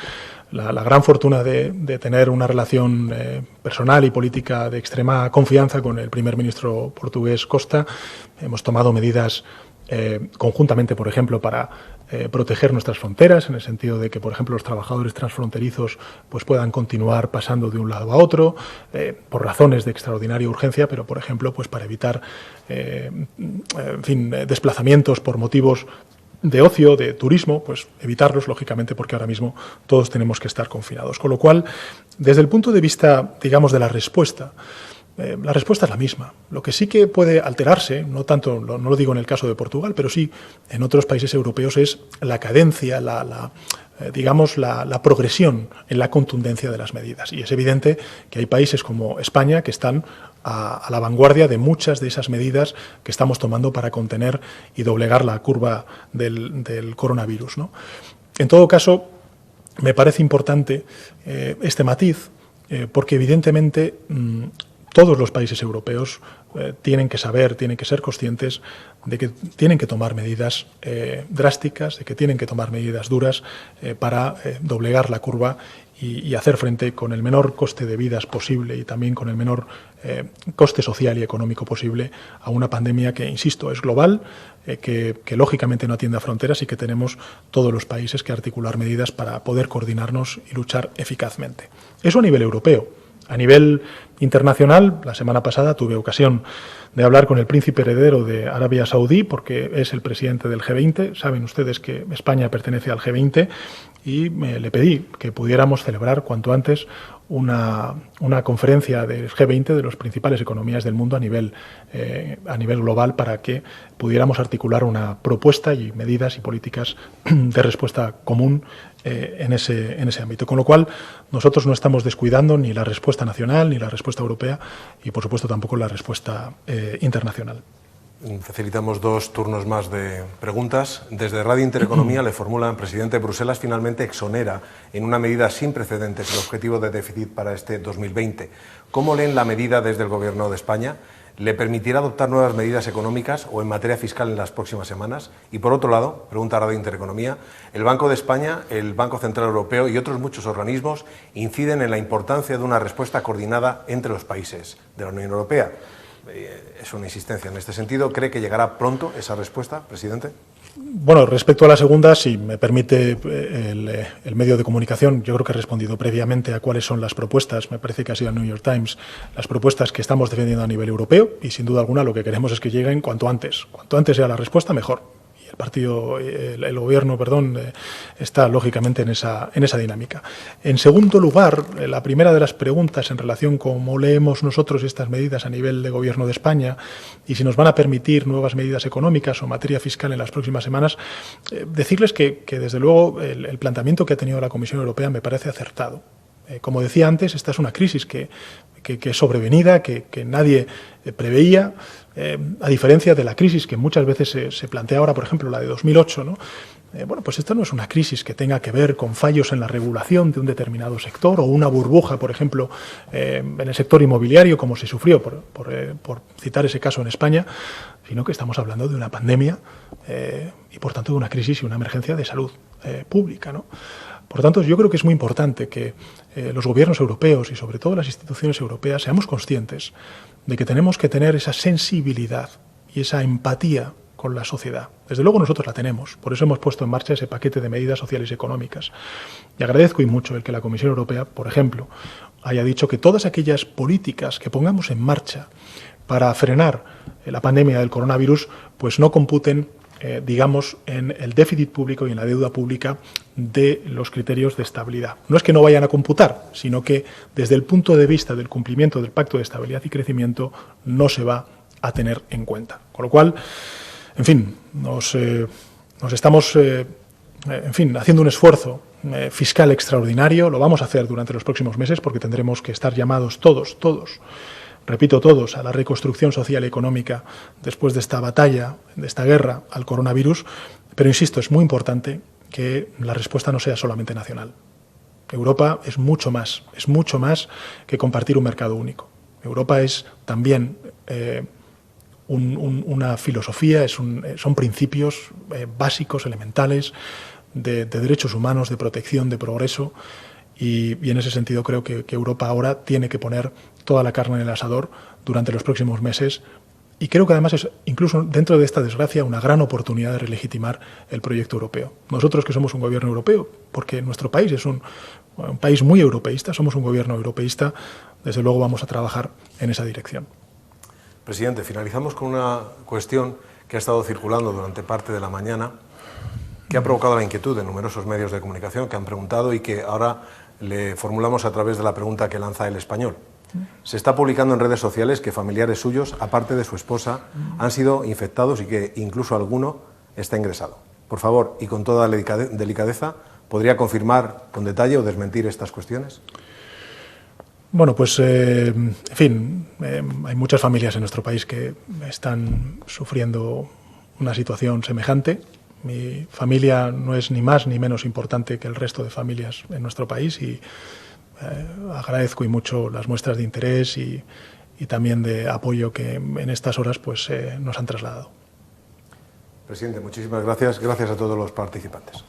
la gran fortuna de tener una relación personal y política de extrema confianza con el primer ministro portugués Costa. Hemos tomado medidas conjuntamente, por ejemplo, para proteger nuestras fronteras, en el sentido de que, por ejemplo, los trabajadores transfronterizos pues puedan continuar pasando de un lado a otro, por razones de extraordinaria urgencia, pero, por ejemplo, pues para evitar desplazamientos por motivos de ocio, de turismo, pues evitarlos, lógicamente, porque ahora mismo todos tenemos que estar confinados. Con lo cual, desde el punto de vista, digamos, de la respuesta es la misma. Lo que sí que puede alterarse, no lo digo en el caso de Portugal, pero sí en otros países europeos, es la cadencia, la progresión en la contundencia de las medidas. Y es evidente que hay países como España que están a la vanguardia de muchas de esas medidas que estamos tomando para contener y doblegar la curva del coronavirus, ¿no? En todo caso, me parece importante este matiz, porque evidentemente todos los países europeos tienen que saber, tienen que ser conscientes de que tienen que tomar medidas drásticas, de que tienen que tomar medidas duras para doblegar la curva y hacer frente con el menor coste de vidas posible y también con el menor coste social y económico posible a una pandemia que, insisto, es global, que lógicamente no atiende a fronteras y que tenemos todos los países que articular medidas para poder coordinarnos y luchar eficazmente. Eso a nivel europeo. A nivel internacional, la semana pasada tuve ocasión de hablar con el príncipe heredero de Arabia Saudí, porque es el presidente del G20. Saben ustedes que España pertenece al G20 y le pedí que pudiéramos celebrar cuanto antes una conferencia del G20 de las principales economías del mundo a nivel global, para que pudiéramos articular una propuesta y medidas y políticas de respuesta común en ese ámbito. Con lo cual, nosotros no estamos descuidando ni la respuesta nacional ni la respuesta europea y, por supuesto, tampoco la respuesta internacional. Facilitamos 2 turnos más de preguntas. Desde Radio Intereconomía le formulan: presidente, Bruselas finalmente exonera en una medida sin precedentes el objetivo de déficit para este 2020. ¿Cómo leen la medida desde el Gobierno de España? ¿Le permitirá adoptar nuevas medidas económicas o en materia fiscal en las próximas semanas? Y por otro lado, pregunta Radio Intereconomía, el Banco de España, el Banco Central Europeo y otros muchos organismos inciden en la importancia de una respuesta coordinada entre los países de la Unión Europea. Es una insistencia en este sentido. ¿Cree que llegará pronto esa respuesta, presidente? Bueno, respecto a la segunda, si me permite el medio de comunicación, yo creo que he respondido previamente a cuáles son las propuestas, me parece que ha sido el New York Times, las propuestas que estamos defendiendo a nivel europeo, y sin duda alguna lo que queremos es que lleguen cuanto antes. Cuanto antes sea la respuesta, mejor. El gobierno, está lógicamente en esa dinámica. En segundo lugar, la primera de las preguntas en relación con cómo leemos nosotros estas medidas a nivel de Gobierno de España y si nos van a permitir nuevas medidas económicas o materia fiscal en las próximas semanas, decirles que desde luego el planteamiento que ha tenido la Comisión Europea me parece acertado. Como decía antes, esta es una crisis que es sobrevenida, que nadie preveía, a diferencia de la crisis que muchas veces se plantea ahora, por ejemplo, la de 2008, ¿no? Pues esta no es una crisis que tenga que ver con fallos en la regulación de un determinado sector o una burbuja, por ejemplo, en el sector inmobiliario, como se sufrió, por citar ese caso en España, sino que estamos hablando de una pandemia y, por tanto, de una crisis y una emergencia de salud. pública, ¿no? Por lo tanto, yo creo que es muy importante que los gobiernos europeos y sobre todo las instituciones europeas seamos conscientes de que tenemos que tener esa sensibilidad y esa empatía con la sociedad. Desde luego nosotros la tenemos, por eso hemos puesto en marcha ese paquete de medidas sociales y económicas. Y agradezco y mucho el que la Comisión Europea, por ejemplo, haya dicho que todas aquellas políticas que pongamos en marcha para frenar la pandemia del coronavirus, pues no computen, digamos, en el déficit público y en la deuda pública de los criterios de estabilidad. No es que no vayan a computar, sino que desde el punto de vista del cumplimiento del Pacto de Estabilidad y Crecimiento no se va a tener en cuenta. Con lo cual, en fin, nos estamos haciendo un esfuerzo fiscal extraordinario. Lo vamos a hacer durante los próximos meses porque tendremos que estar llamados todos, repito, todos, a la reconstrucción social y económica después de esta batalla, de esta guerra al coronavirus. Pero insisto, es muy importante que la respuesta no sea solamente nacional. Europa es mucho más que compartir un mercado único. Europa es también una filosofía, son principios básicos, elementales, de derechos humanos, de protección, de progreso, y en ese sentido creo que Europa ahora tiene que poner toda la carne en el asador durante los próximos meses, y creo que además es, incluso dentro de esta desgracia, una gran oportunidad de relegitimar el proyecto europeo. Nosotros, que somos un gobierno europeo, porque nuestro país es un país muy europeísta, somos un gobierno europeísta, desde luego vamos a trabajar en esa dirección. Presidente, finalizamos con una cuestión que ha estado circulando durante parte de la mañana, que ha provocado la inquietud de numerosos medios de comunicación que han preguntado y que ahora le formulamos a través de la pregunta que lanza El Español. Se está publicando en redes sociales que familiares suyos, aparte de su esposa, han sido infectados y que incluso alguno está ingresado. Por favor, y con toda delicadeza, ¿podría confirmar con detalle o desmentir estas cuestiones? Bueno, pues, en fin, hay muchas familias en nuestro país que están sufriendo una situación semejante. Mi familia no es ni más ni menos importante que el resto de familias en nuestro país y agradezco y mucho las muestras de interés y también de apoyo que en estas horas pues, nos han trasladado. Presidente, muchísimas gracias. Gracias a todos los participantes.